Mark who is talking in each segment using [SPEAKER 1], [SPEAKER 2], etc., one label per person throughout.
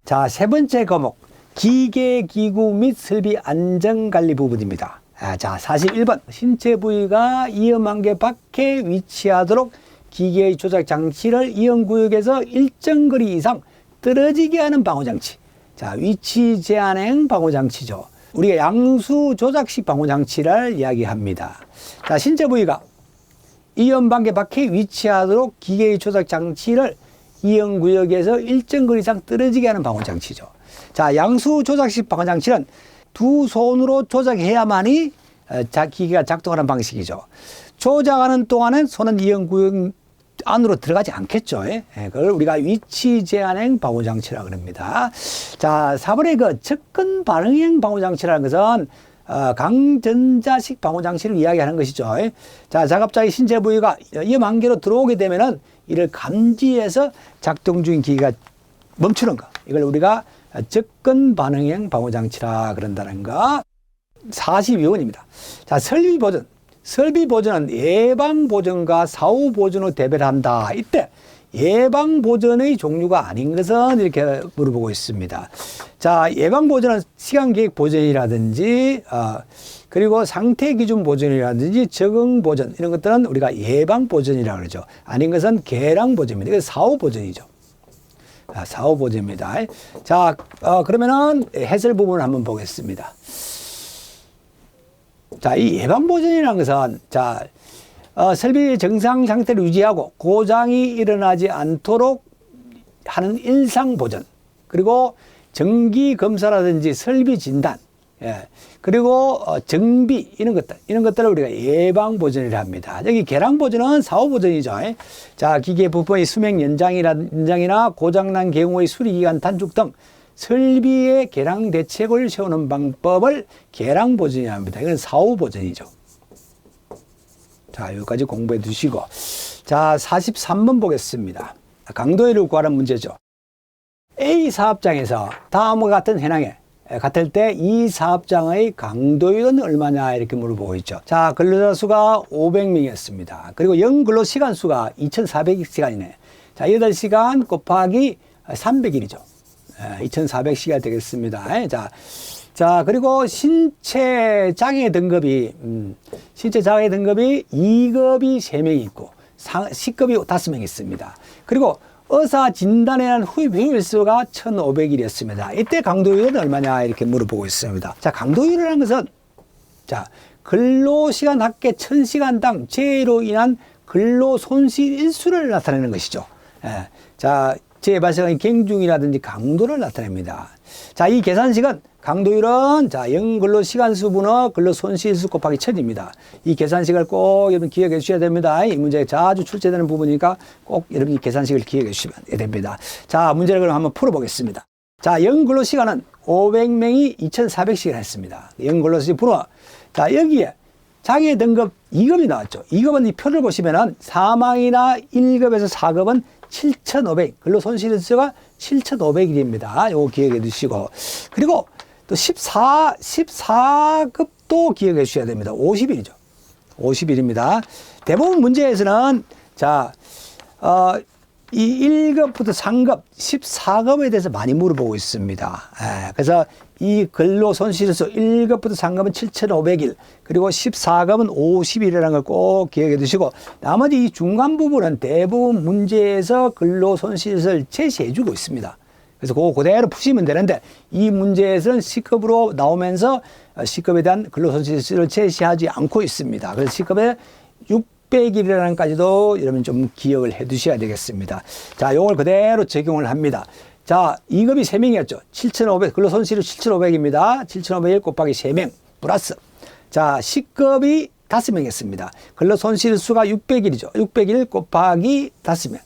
[SPEAKER 1] 자, 세 번째 과목, 기계, 기구 및 설비 안전관리 부분입니다. 자, 41번. 신체 부위가 이염한계 밖에 위치하도록 기계의 조작 장치를 이염구역에서 일정 거리 이상 떨어지게 하는 방호장치. 자, 위치 제한형 방호장치죠. 우리가 양수 조작식 방호장치를 이야기합니다. 자, 신체 부위가 이염방계 밖에 위치하도록 기계의 조작 장치를 이염구역에서 일정 거리 이상 떨어지게 하는 방호장치죠. 자, 양수 조작식 방호장치는 두 손으로 조작해야만이 기계가 작동하는 방식이죠. 조작하는 동안은 손은 이염구역 안으로 들어가지 않겠죠. 그걸 우리가 위치 제한형 방호장치라고 합니다. 자, 4번의 그 접근 반응형 방호장치라는 것은 강전자식 방호장치를 이야기하는 것이죠. 자, 작업자의 신체 부위가 이염한계로 들어오게 되면은 이를 감지해서 작동 중인 기계가 멈추는 거. 이걸 우리가 접근 반응형 방호장치라 그런다는 거. 42번입니다. 자, 설비 보전. 설비 보전은 예방 보전과 사후 보전으로 대배를 한다. 이때 예방 보전의 종류가 아닌 것은 이렇게 물어보고 있습니다. 자, 예방 보전은 시간 계획 보전이라든지 그리고 상태 기준 보전이라든지 적응 보전 이런 것들은 우리가 예방 보전이라고 그러죠. 아닌 것은 계량 보전입니다. 이거 사후 보전이죠. 사후 보전입니다. 자, 그러면은 해설 부분을 한번 보겠습니다. 자, 이 예방 보전이라는 것은 자, 설비의 정상 상태를 유지하고 고장이 일어나지 않도록 하는 일상 보전, 그리고 정기 검사라든지 설비 진단, 그리고 정비 이런 것들을 우리가 예방 보전이라 합니다. 여기 계량 보전은 사후 보전이죠. 자, 기계 부품의 수명 연장이나 고장난 경우의 수리 기간 단축 등 설비의 계량 대책을 세우는 방법을 계량 보전이라 합니다. 이건 사후 보전이죠. 자, 여기까지 공부해 두시고. 자, 43번 보겠습니다. 강도율을 구하는 문제죠. A 사업장에서 다음과 같은 현황에 같을 때 이 사업장의 강도율은 얼마냐 이렇게 물어보고 있죠. 자, 근로자 수가 500명이었습니다. 그리고 연 근로 시간 수가 2400시간이네. 자, 8시간 곱하기 300일이죠. 2400시간 되겠습니다. 자, 그리고 신체 장애 등급이 2급이 3명이 있고, C급이 5명 있습니다. 그리고 의사 진단에 대한 후입 효율수가 1500일이었습니다. 이때 강도율은 얼마냐 이렇게 물어보고 있습니다. 자, 강도율이라는 것은 자, 근로시간 합계 1000시간당 재해로 인한 근로 손실 일수를 나타내는 것이죠. 자, 재해 발생의 경중이라든지 강도를 나타냅니다. 자, 이 계산식은 강도율은 자, 연근로시간수분의 근로손실수 곱하기 1000입니다. 이 계산식을 꼭 여러분 기억해 주셔야 됩니다. 이 문제에 자주 출제되는 부분이니까 꼭 여러분 이 계산식을 기억해 주시면 됩니다. 자, 문제를 그럼 한번 풀어보겠습니다. 자, 연근로시간은 500명이 2400시간 했습니다. 연근로시간 분호. 자, 여기에 장애 등급 2급이 나왔죠. 2급은 이 표를 보시면은 사망이나 1급에서 4급은 7,500, 근로손실수가 7,500일입니다. 요거 기억해 두시고. 그리고 또 14급도 기억해 주셔야 됩니다. 50일이죠. 50일입니다. 대부분 문제에서는 자, 이 1급부터 3급, 14급에 대해서 많이 물어보고 있습니다. 그래서 이 근로손실수 1급부터 3급은 7,500일, 그리고 14급은 50일이라는 걸 꼭 기억해 두시고, 나머지 이 중간 부분은 대부분 문제에서 근로손실을 제시해 주고 있습니다. 그래서 그거 그대로 푸시면 되는데, 이 문제에서는 C급으로 나오면서 C급에 대한 근로손실을 제시하지 않고 있습니다. 그래서 C급에 600일이라는 까지도 여러분 좀 기억을 해 두셔야 되겠습니다. 자, 요걸 그대로 적용을 합니다. 자, 2급이 3명이었죠. 7,500, 근로손실이 7,500입니다. 7,500일 곱하기 3명, 플러스. 자, C급이 5명이었습니다. 근로손실 수가 600일이죠. 600일 곱하기 5명.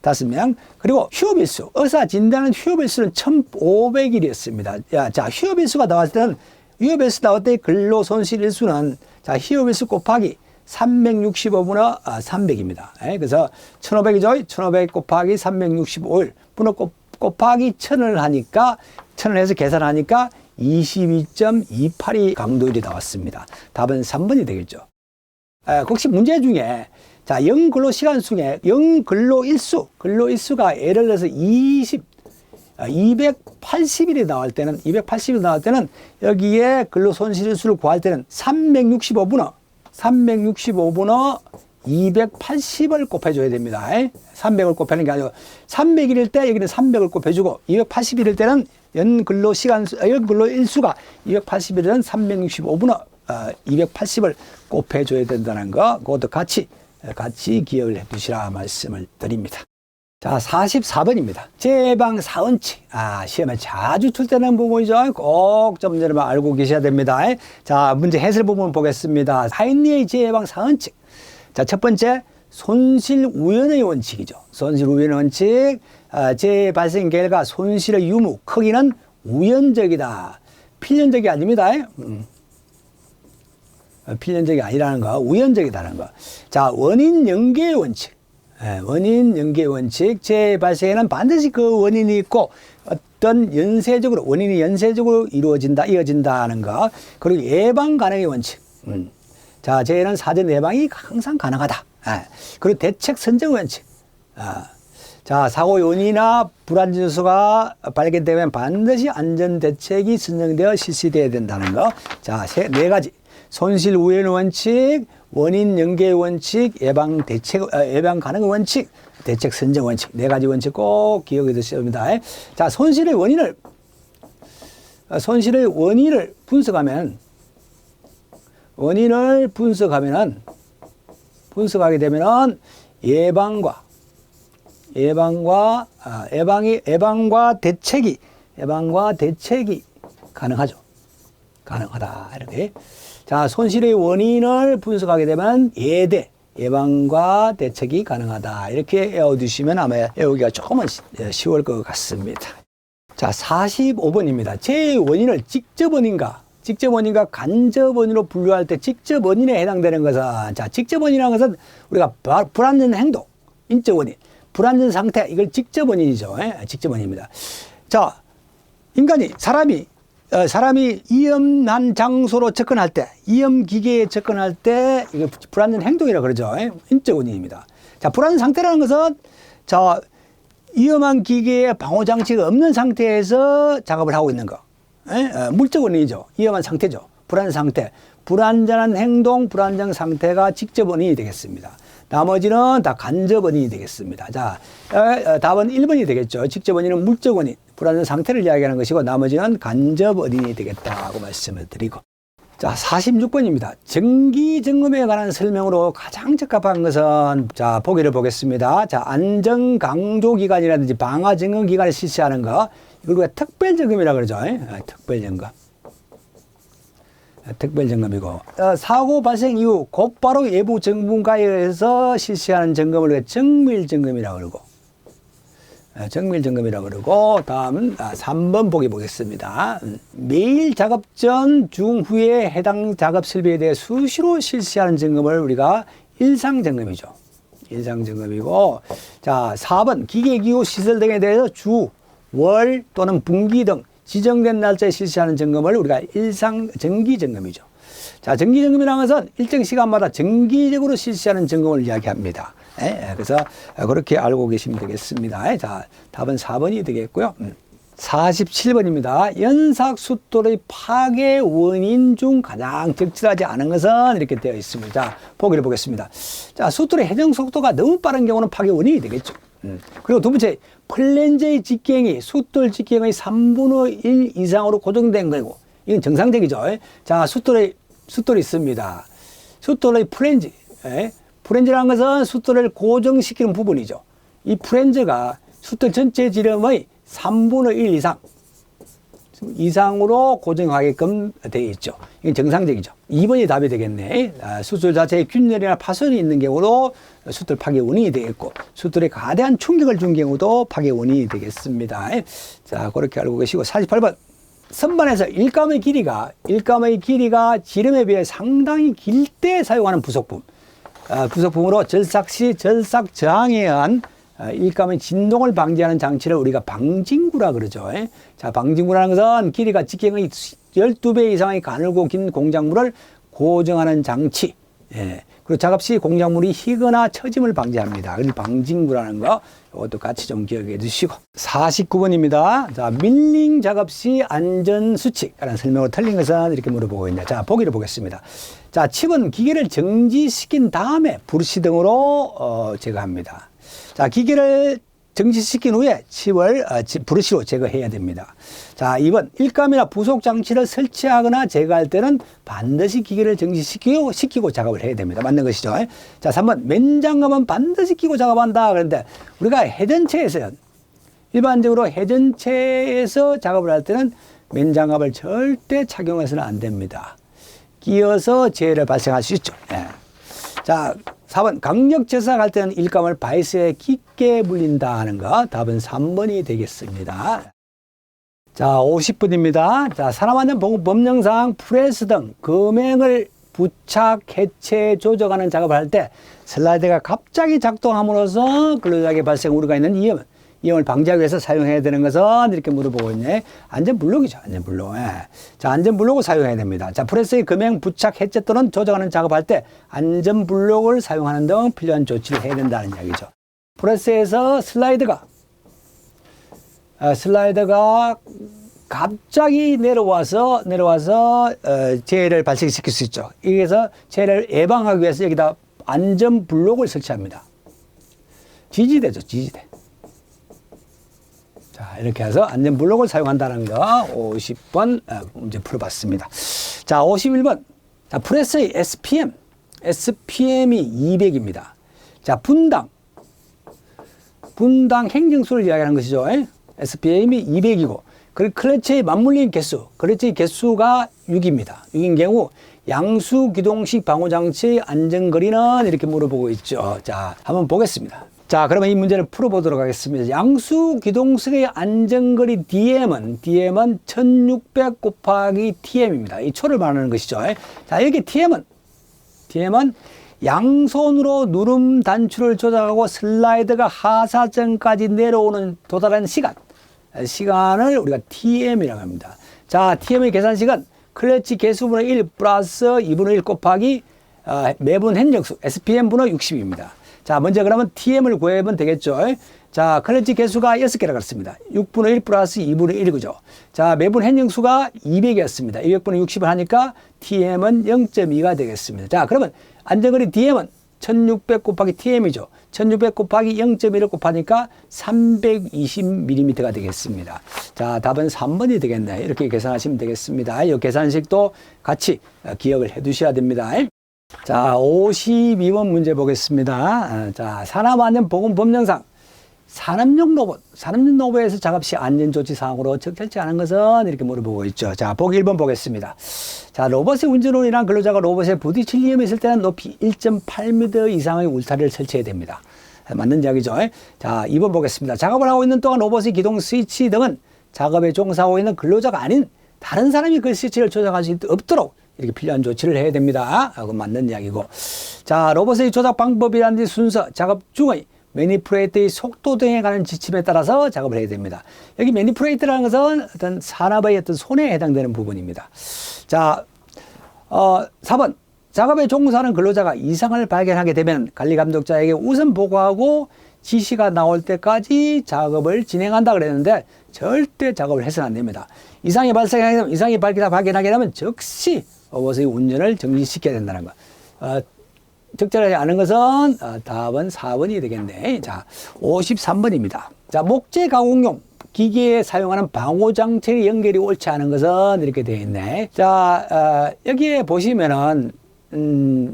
[SPEAKER 1] 5명. 그리고 휴업일수. 의사 진단은 휴업일수는 1,500일이었습니다. 자, 휴업일수가 나왔을 때는, 휴업일수 나올 때 근로손실일수는, 자, 휴업일수 곱하기 365분의 300입니다. 그래서 1,500이죠. 1,500 곱하기 365일 분의 곱하기 1,000을 하니까 1,000을 해서 계산하니까 22.28이 강도율이 나왔습니다. 답은 3번이 되겠죠. 혹시 문제 중에 자, 연근로 시간 중에 연근로 일수가 예를 들어서 280일이 나올 때는 여기에 근로손실수를 구할 때는 365분어 280을 곱해줘야 됩니다. 300을 곱하는 게 아니고 300일일 때 여기는 300을 곱해주고 280일일 때는 연근로일수가 280일은 365분어 280을 곱해줘야 된다는 거, 그것도 같이 기억을 해 두시라 말씀을 드립니다. 자, 44번입니다. 제방 사원칙. 시험에 자주 출제되는 부분이죠. 꼭 좀 여러분 알고 계셔야 됩니다. 자, 문제 해설 부분 보겠습니다. 하인리의 제방 사원칙. 자, 첫 번째, 손실 우연의 원칙이죠. 손실 우연의 원칙. 재해 발생 결과 손실의 유무, 크기는 우연적이다. 필연적이 아닙니다. 필연적이 아니라는 거, 우연적이다는 거. 자, 원인 연계의 원칙. 원인 연계 원칙. 재해 발생에는 반드시 그 원인이 있고 어떤 원인이 연쇄적으로 이어진다는 거. 그리고 예방 가능의 원칙. 자, 재해는 사전 예방이 항상 가능하다. 그리고 대책 선정 원칙. 자, 사고 요인이나 불안전 요소가 발견되면 반드시 안전 대책이 선정되어 실시되어야 된다는 거. 자, 네 가지. 손실 우연 원칙, 원인 연계 원칙, 예방 가능 원칙, 대책 선정 원칙. 네 가지 원칙 꼭 기억해 두셔야 합니다. 자, 손실의 원인을 분석하게 되면은 예방과 대책이 가능하다. 이렇게. 자, 손실의 원인을 분석하게 되면 예방과 대책이 가능하다. 이렇게 외워두시면 아마 외우기가 조금은 쉬울 것 같습니다. 자, 45번입니다. 재해의 원인을 직접 원인과 간접 원인으로 분류할 때 직접 원인에 해당되는 것은, 자, 직접 원인이라는 것은 우리가 불안전 행동, 인적 원인, 불안전 상태, 이걸 직접 원인이죠. 직접 원인입니다. 자, 사람이 위험한 장소로 접근할 때, 위험 기계에 접근할 때, 이거 불안전 행동이라고 그러죠. 인적 원인입니다. 자, 불안전 상태라는 것은, 자, 위험한 기계에 방호 장치가 없는 상태에서 작업을 하고 있는 거. 물적 원인이죠. 위험한 상태죠. 불안전 상태. 불안전한 행동, 불안정 상태가 직접 원인이 되겠습니다. 나머지는 다 간접 원인이 되겠습니다. 자, 답은 1번이 되겠죠. 직접 원인은 물적 원인, 불안전 상태를 이야기하는 것이고 나머지는 간접 원인이 되겠다고 말씀을 드리고. 자, 46번입니다. 정기 점검에 관한 설명으로 가장 적합한 것은, 자, 보기를 보겠습니다. 자, 안전 강조 기간이라든지 방화 점검 기간에 실시하는 거, 이걸 우리가 특별 점검이라고 그러죠. 특별 점검. 특별 점검이고, 사고 발생 이후 곧바로 외부 전문가에 의해서 실시하는 점검을 우리가 정밀 점검이라고 그러고, 다음은 3번 보겠습니다. 매일 작업 전, 중, 후에 해당 작업 설비에 대해 수시로 실시하는 점검을 우리가 일상 점검이죠. 일상 점검이고, 자, 4번 기계기구 시설 등에 대해서 주, 월 또는 분기 등 지정된 날짜에 실시하는 점검을 우리가 정기 점검이죠. 자, 정기 점검이라는 것은 일정 시간마다 정기적으로 실시하는 점검을 이야기합니다. 그래서 그렇게 알고 계시면 되겠습니다. 자, 답은 4번이 되겠고요. 47번입니다. 연삭숫돌의 파괴 원인 중 가장 적절하지 않은 것은 이렇게 되어 있습니다. 자, 보기를 보겠습니다. 자, 숫돌의 회전 속도가 너무 빠른 경우는 파괴 원인이 되겠죠. 그리고 두 번째, 플랜저의 직경이 숫돌 직경의 3분의 1 이상으로 고정된 거고, 이건 정상적이죠. 자, 숫돌이 있습니다. 숫돌의 플랜저. 플랜저라는 것은 숫돌을 고정시키는 부분이죠. 이 플랜저가 숫돌 전체 지름의 3분의 1 이상으로 고정하게끔 되어 있죠. 이건 정상적이죠. 2번이 답이 되겠네. 숫돌 자체에 균열이나 파손이 있는 경우도 숫돌 파괴 원인이 되겠고, 숫돌에 가대한 충격을 준 경우도 파괴 원인이 되겠습니다. 자, 그렇게 알고 계시고, 48번. 선반에서 일감의 길이가 지름에 비해 상당히 길 때 사용하는 부속품. 부속품으로 절삭 시 절삭 저항에 의한 일감의 진동을 방지하는 장치를 우리가 방진구라 그러죠. 자, 방진구라는 것은 길이가 직경의 12배 이상의 가늘고 긴 공작물을 고정하는 장치. 그리고 작업 시 공작물이 희거나 처짐을 방지합니다. 그래서 방진구라는 거 이것도 같이 좀 기억해 두시고. 49번입니다. 자, 밀링 작업 시 안전 수칙이라는 설명으로 틀린 것은 이렇게 물어보고 있네요. 자, 보기를 보겠습니다. 자, 칩은 기계를 정지시킨 다음에 브러시 등으로 제거합니다. 자, 기계를 정지시킨 후에 칩을 브러시로 제거해야 됩니다. 자, 2번 일감이나 부속 장치를 설치하거나 제거할 때는 반드시 기계를 정지시키고 작업을 해야 됩니다. 맞는 것이죠. 자, 3번 맨장갑은 반드시 끼고 작업한다. 그런데 우리가 회전체에서요, 일반적으로 회전체에서 작업을 할 때는 맨장갑을 절대 착용해서는 안 됩니다. 끼어서 재해를 발생할 수 있죠. 예. 자, 4번 강력 제사할 때는 일감을 바이스에 깊게 물린다 하는 거. 답은 3번이 되겠습니다. 자, 50분입니다. 자, 산업안전보건 법령상 프레스 등 금행을 부착, 해체, 조정하는 작업을 할 때 슬라이드가 갑자기 작동함으로써 근로자에게 발생 우려가 있는 위험을 방지하기 위해서 사용해야 되는 것은 이렇게 물어보고 있네. 안전블록이죠. 안전블록. 예. 자, 안전블록을 사용해야 됩니다. 자, 프레스의 금행 부착, 해체 또는 조정하는 작업할 때 안전블록을 사용하는 등 필요한 조치를 해야 된다는 이야기죠. 프레스에서 슬라이드가 갑자기 내려와서 재해를 발생시킬 수 있죠. 그래서 재해를 예방하기 위해서 여기다 안전블록을 설치합니다. 지지대죠, 지지대. 자, 이렇게 해서 안전블록을 사용한다는 거 50번 문제 풀어봤습니다. 자, 51번. 자, 프레스의 SPM이 200입니다. 자, 분당 행정수를 이야기하는 것이죠. SPM이 200이고, 그리고 클러치의 맞물린 개수, 클러치 개수가 6입니다. 6인 경우 양수 기동식 방호장치의 안전거리는 이렇게 물어보고 있죠. 자, 한번 보겠습니다. 자, 그러면 이 문제를 풀어보도록 하겠습니다. 양수 기동식의 안전거리 DM은 1600 곱하기 TM입니다. 이 초를 말하는 것이죠. 자, 여기 TM은 양손으로 누름 단추를 조작하고 슬라이드가 하사점까지 내려오는 도달하는 시간을 우리가 TM이라고 합니다. 자, TM의 계산식은 클러치 개수분의 1 플러스 2분의 1 곱하기 매분 행정수 SPM분의 60입니다. 자, 먼저 그러면 TM을 구해보면 되겠죠. 자, 클러치 개수가 6개라고 했습니다. 6분의 1 플러스 2분의 1 그죠. 자, 매분 행정수가 200이었습니다. 200분의 60을 하니까 TM은 0.2가 되겠습니다. 자, 그러면 안전거리 DM은 1600 곱하기 TM이죠. 1600 곱하기 0.1을 곱하니까 320mm가 되겠습니다. 자, 답은 3번이 되겠네. 이렇게 계산하시면 되겠습니다. 이 계산식도 같이 기억을 해 두셔야 됩니다. 자, 52번 문제 보겠습니다. 자, 산업안전보건법령상 산업용 로봇에서 작업 시 안전조치사항으로 적절치 않은 것은 이렇게 물어보고 있죠. 자, 보기 1번 보겠습니다. 자, 로봇의 운전원이랑 근로자가 로봇에 부딪힐 위험이 있을 때는 높이 1.8m 이상의 울타리를 설치해야 됩니다. 맞는 이야기죠. 자, 2번 보겠습니다. 작업을 하고 있는 동안 로봇의 기동 스위치 등은 작업에 종사하고 있는 근로자가 아닌 다른 사람이 그 스위치를 조작할 수 없도록 이렇게 필요한 조치를 해야 됩니다. 그건 맞는 이야기고. 자, 로봇의 조작 방법이라든지 순서, 작업 중의 매니프레이트의 속도 등에 관한 지침에 따라서 작업을 해야 됩니다. 여기 매니프레이트라는 것은 어떤 산업의 어떤 손해에 해당되는 부분입니다. 자, 4번. 작업에 종사하는 근로자가 이상을 발견하게 되면 관리감독자에게 우선 보고하고 지시가 나올 때까지 작업을 진행한다 그랬는데 절대 작업을 해서는 안 됩니다. 이상이 발견하게 되면 즉시 로봇의 운전을 정지시켜야 된다는 것. 적절하지 않은 것은 답은 4번이 되겠네. 자, 53번입니다. 자, 목재 가공용 기계에 사용하는 방호장치의 연결이 옳지 않은 것은 이렇게 되어 있네. 자, 여기에 보시면은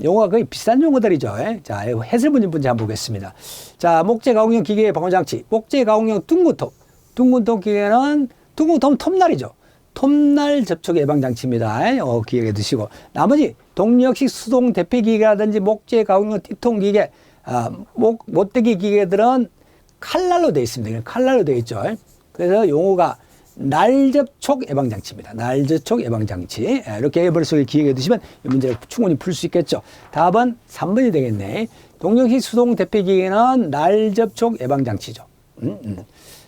[SPEAKER 1] 용어가 거의 비슷한 용어들이죠. 자, 해설 문제 한번 보겠습니다. 자, 목재 가공용 기계의 방호장치, 목재 가공용 둥근통 기계는 둥근통 톱날이죠. 톱날 접촉 예방장치입니다. 기억해 두시고. 나머지 동력식 수동 대피기계라든지 목재 가공용 띠통기계, 못대기 기계들은 칼날로 되어 있습니다. 칼날로 되어 있죠. 그래서 용어가 날접촉 예방장치입니다. 날접촉 예방장치. 이렇게 머릿속에 기억해 두시면 이 문제를 충분히 풀 수 있겠죠. 답은 3번이 되겠네. 동력식 수동 대피기계는 날접촉 예방장치죠.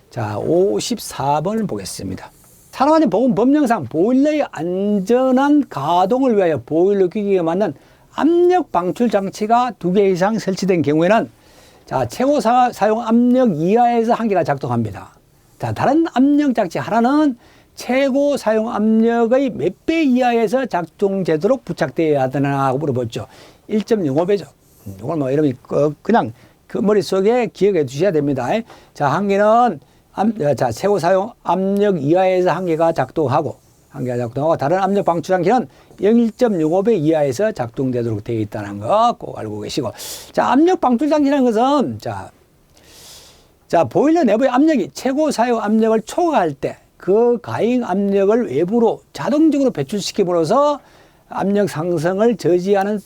[SPEAKER 1] 자, 54번을 보겠습니다. 산업안전보건법령상 보일러의 안전한 가동을 위하여 보일러 규격에 맞는 압력 방출 장치가 2개 이상 설치된 경우에는 자, 최고 사용 압력 이하에서 한 개가 작동합니다. 자, 다른 압력 장치 하나는 최고 사용 압력의 몇 배 이하에서 작동되도록 부착되어야 하더라고 물어봤죠. 1.05배죠. 이걸 뭐 여러분이 그냥 그 머릿속에 기억해 두셔야 됩니다. 자, 한 개는 자, 최고 사용 압력 이하에서 한 개가 작동하고 다른 압력 방출 장치는 1.05배 이하에서 작동되도록 되어 있다는 거 꼭 알고 계시고. 자, 압력 방출 장치라는 것은 자, 보일러 내부의 압력이 최고 사용 압력을 초과할 때 그 가행 압력을 외부로 자동적으로 배출시킴으로써 압력 상승을 저지하는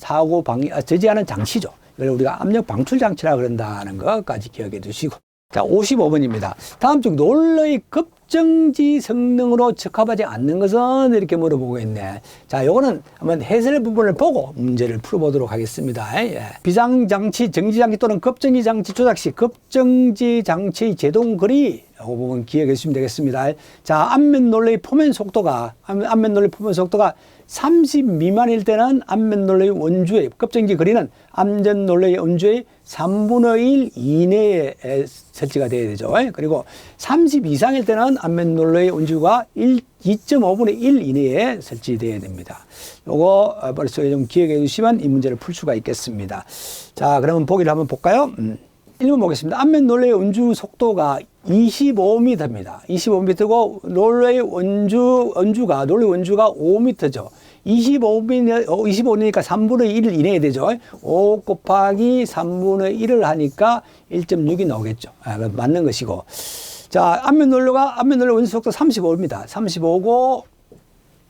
[SPEAKER 1] 저지하는 장치죠. 이걸 우리가 압력 방출 장치라 그런다는 것까지 기억해 두시고. 자, 55번입니다. 다음 중 롤러의 급정지 성능으로 적합하지 않는 것은 이렇게 물어보고 있네. 자, 요거는 한번 해설 부분을 보고 문제를 풀어보도록 하겠습니다. 예. 비상장치, 정지장치 또는 급정지장치 조작 시 급정지장치 제동 거리 이 부분 기억해 주시면 되겠습니다. 자, 앞면 롤러의 포면 속도가 30 미만일 때는 앞면 롤러의 원주의 급정지 거리는 앞면 롤러의 원주의 3분의 1 이내에 설치가 되어야 되죠. 그리고 30 이상일 때는 앞면 롤러의 원주가 2.5분의 1 이내에 설치되어야 됩니다. 요거 머릿속에 좀 기억해 주시면 이 문제를 풀 수가 있겠습니다. 자, 그러면 보기를 한번 볼까요? 1번 보겠습니다. 앞면 롤러의 원주 속도가 25m입니다. 25m고 롤러의 원주가 5m죠. 25니까 3분의 1을 이내에 되죠. 5 곱하기 3분의 1을 하니까 1.6이 나오겠죠. 맞는 것이고. 자, 앞면 롤러 원주 속도 35입니다. 35고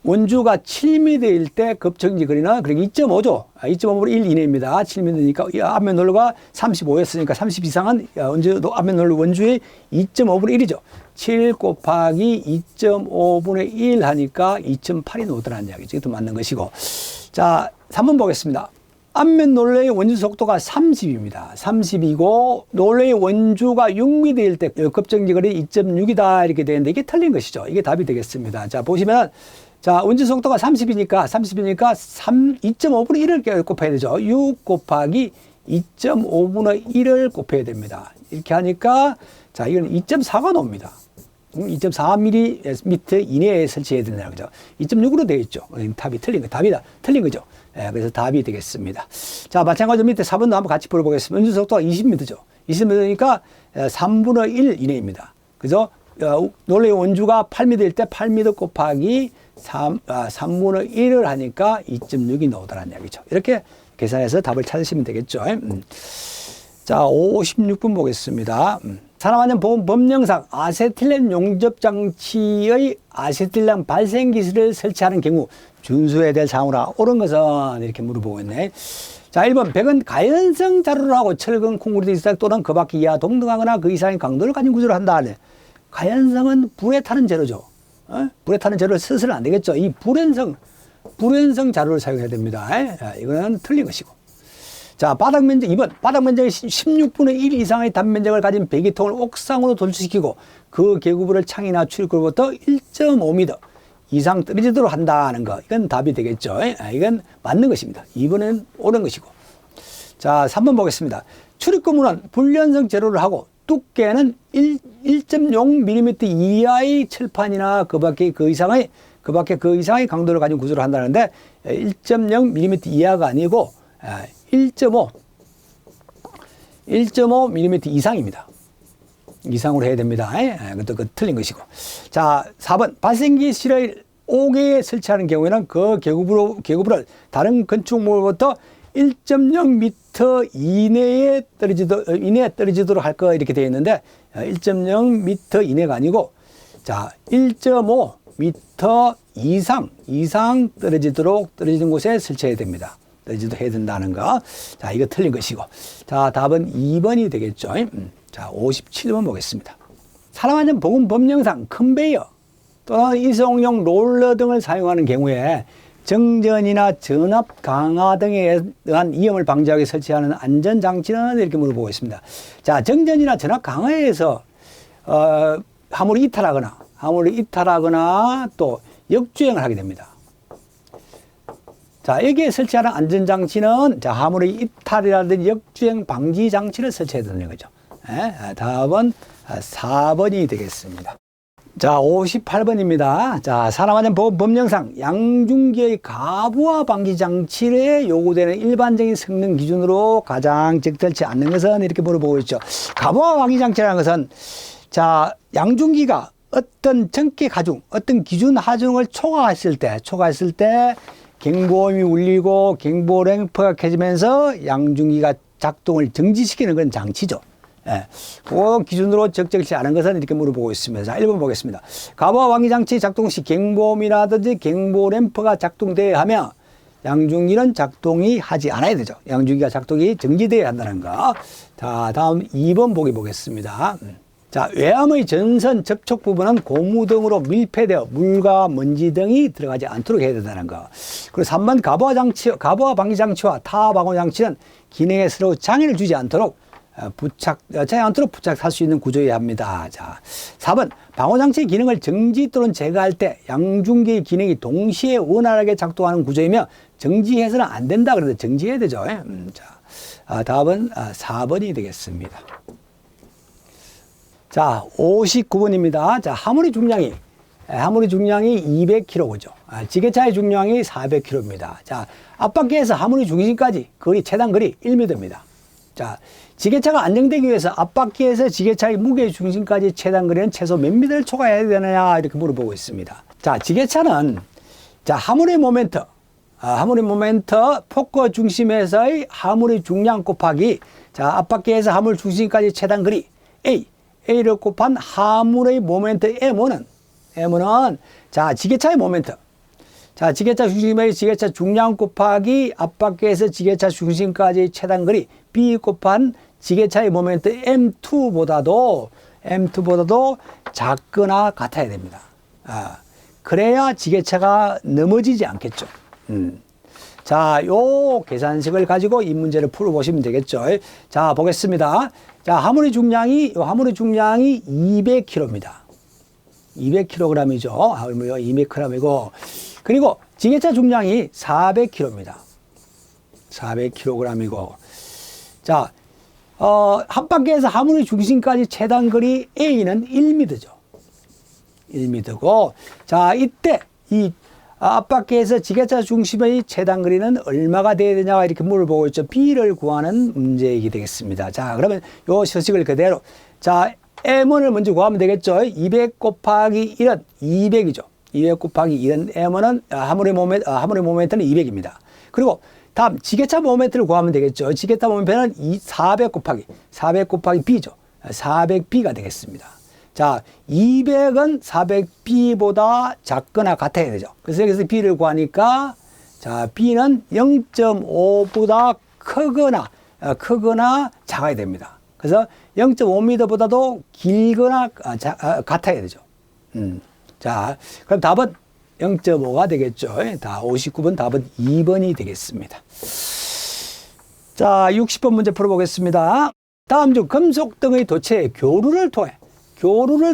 [SPEAKER 1] 원주가 7m일 때 급정지 거리는 그러니까 2.5죠. 2.5분의 1 이내입니다. 7m니까 앞면 롤러가 35였으니까 30 이상은 앞면 롤러 원주의 2.5분의 1이죠. 7 곱하기 2.5분의 1 하니까 2.8이 나오더라는 이야기죠. 이것도 맞는 것이고. 자, 3번 보겠습니다. 앞면 롤러의 원주 속도가 30입니다. 30이고 롤러의 원주가 6m일 때 급정지 거리 2.6이다 이렇게 되는데 이게 틀린 것이죠. 이게 답이 되겠습니다. 자, 보시면 자, 원주 속도가 30이니까 2.5분의 1을 곱해야 되죠. 6 곱하기 2.5분의 1을 곱해야 됩니다. 이렇게 하니까 자, 이건 2.4가 나옵니다. 2.4mm 이내에 설치해야 된다는 거죠. 2.6으로 되어 있죠. 답이 틀린 거죠. 예, 그래서 답이 되겠습니다. 자, 마찬가지로 밑에 4번도 한번 같이 풀어보겠습니다. 원주 속도가 20m죠. 20m니까 3분의 1 이내입니다. 그죠? 롤러의 원주가 8m일 때 8m 곱하기 3분의 1을 하니까 2.6이 나오더라는 이야기죠. 이렇게 계산해서 답을 찾으시면 되겠죠. 자, 56분 보겠습니다. 산업안전 보건 법령상 아세틸렌 용접 장치의 아세틸렌 발생 기술을 설치하는 경우 준수해야 될 사항으로 옳은 것은 이렇게 물어보고 있네. 자, 1번 벽은 가연성 자료로 하고 철근, 콘크리트 이상 또는 그 밖 이하 동등하거나 그 이상의 강도를 가진 구조를 한다. 가연성은 불에 타는 재료죠. 불에 타는 재료를 써서는 안 되겠죠. 이 불연성 자료를 사용해야 됩니다. 이거는 틀린 것이고. 자, 바닥 면적 2번. 바닥 면적의 16분의 1 이상의 단면적을 가진 배기통을 옥상으로 돌출시키고 그 계구부를 창이나 출입구로부터 1.5m 이상 떨어지도록 한다는 거. 이건 답이 되겠죠. 이건 맞는 것입니다. 2번은 옳은 것이고. 자, 3번 보겠습니다. 출입구문은 불연성 재료를 하고 두께는 1.0mm 이하의 철판이나 그 밖에 그 이상의 강도를 가진 구조를 한다는데 1.0mm 이하가 아니고 1.5mm 이상입니다. 이상으로 해야 됩니다. 그것도 틀린 것이고. 자, 4번 발생기 실의 5개에 설치하는 경우에는 그 계구부를 다른 건축물부터 1.0m 이내에 떨어지도록 할 거 이렇게 되어 있는데 1.0m 이내가 아니고 자, 1.5m 이상 떨어지는 곳에 설치해야 됩니다. 떨어지도 해야 된다는 거. 자, 이거 틀린 것이고. 자, 답은 2번이 되겠죠. 자, 57번 보겠습니다. 산업안전 보건 법령상 컨베이어 또는 이송용 롤러 등을 사용하는 경우에 정전이나 전압 강화 등에 의한 위험을 방지하기 위해 설치하는 안전장치는 이렇게 물어보고 있습니다. 자, 정전이나 전압 강화에서 화물이 이탈하거나 또 역주행을 하게 됩니다. 자, 여기에 설치하는 안전장치는 자, 화물의 이탈이라든지 역주행 방지 장치를 설치해야 되는 거죠. 예? 답은 4번이 되겠습니다. 자, 58번입니다. 자, 산업안전보건 법령상 양중기의 가부화 방지 장치에 요구되는 일반적인 성능 기준으로 가장 적절치 않는 것은 이렇게 물어보고 있죠. 가부화 방지 장치라는 것은 자, 양중기가 어떤 전기 하중, 어떤 기준 하중을 초과했을 때 경보음이 울리고 경보 램프가 켜지면서 양중기가 작동을 정지시키는 그런 장치죠. 예. 그 기준으로 적절치 않은 것은 이렇게 물어보고 있습니다. 자, 1번 보겠습니다. 가부화 방지 장치 작동 시 경보음이라든지 경보 램프가 작동되어야 하며 양중기는 작동이 하지 않아야 되죠. 양중기가 작동이 정지되어야 한다는 거. 자, 다음 2번 보겠습니다. 자, 외암의 전선 접촉 부분은 고무 등으로 밀폐되어 물과 먼지 등이 들어가지 않도록 해야 된다는 거. 그리고 3번 가부화 방지 장치와 타 방호 장치는 기능에 서로 장애를 주지 않도록 부착할 수 있는 구조여야 합니다. 자, 4번 방호장치의 기능을 정지 또는 제거할 때 양중기의 기능이 동시에 원활하게 작동하는 구조이며 정지해서는 안 된다. 그래서 정지해야 되죠. 자, 답은 4번이 되겠습니다. 자, 59번입니다. 자, 화물의 중량이 200kg죠. 지게차의 중량이 400kg입니다. 자, 앞바퀴에서 화물의 중심까지 최단 거리 1m입니다. 자, 지게차가 안정되기 위해서 앞바퀴에서 지게차의 무게 중심까지 최단 거리는 최소 몇 미터를 초과해야 되느냐 이렇게 물어보고 있습니다. 자, 지게차는 자, 화물의 모멘트 포커 중심에서의 화물의 중량 곱하기 자, 앞바퀴에서 화물 중심까지 최단 거리 A를 곱한 화물의 모멘트 M은 자, 지게차의 모멘트 자, 지게차 중심의 지게차 중량 곱하기 앞바퀴에서 지게차 중심까지 최단 거리 B 곱한 지게차의 모멘트 M2보다도 작거나 같아야 됩니다. 그래야 지게차가 넘어지지 않겠죠. 자, 요 계산식을 가지고 이 문제를 풀어보시면 되겠죠. 자, 보겠습니다. 자, 화물의 중량이 200kg입니다. 200kg이죠. 200g이고. 그리고 지게차 중량이 400kg입니다. 400kg이고. 자, 한 바퀴에서 화물의 중심까지 최단 거리 A는 1m죠. 1m고. 자, 이때 이 앞바퀴에서 지게차 중심의 최단 거리는 얼마가 돼야 되냐 이렇게 물어보고 있죠. B를 구하는 문제이게 되겠습니다. 자, 그러면 요 서식을 그대로. 자, M을 먼저 구하면 되겠죠. 200 곱하기 1은 200이죠. 200 곱하기 1은 M은 화물의 모멘트는 200입니다. 그리고 다음 지게차 모멘트를 구하면 되겠죠. 지게차 모멘트는 400 곱하기 B죠. 400B가 되겠습니다. 자, 200은 400B보다 작거나 같아야 되죠. 그래서 여기서 B를 구하니까 자, B는 0.5보다 크거나 작아야 됩니다. 그래서 0.5m보다도 길거나 같아야 되죠. 자, 그럼 답은 0.5가 되겠죠. 다 59번 답은 2번이 되겠습니다. 자, 60번 문제 풀어보겠습니다. 다음 중 금속 등의 도체에 교류를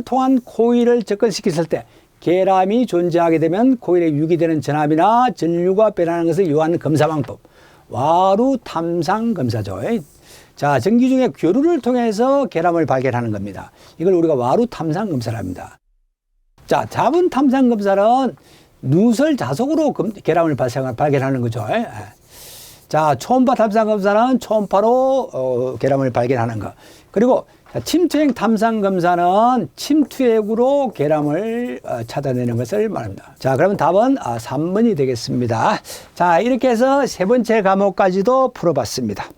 [SPEAKER 1] 통한 코일을 접근시켰을 때 계람이 존재하게 되면 코일에 유기되는 전압이나 전류가 변하는 것을 요하는 검사 방법. 와루 탐상 검사죠. 자, 전기 중에 교류를 통해서 계람을 발견하는 겁니다. 이걸 우리가 와루 탐상 검사를 합니다. 자, 자분 탐상 검사는 누설 자석으로 계람을 발견하는 거죠. 자, 초음파 탐상 검사는 초음파로 계람을 발견하는 거. 그리고 침투액 탐상 검사는 침투액으로 계람을 찾아내는 것을 말합니다. 자, 그러면 답은 3번이 되겠습니다. 자, 이렇게 해서 세 번째 과목까지도 풀어봤습니다.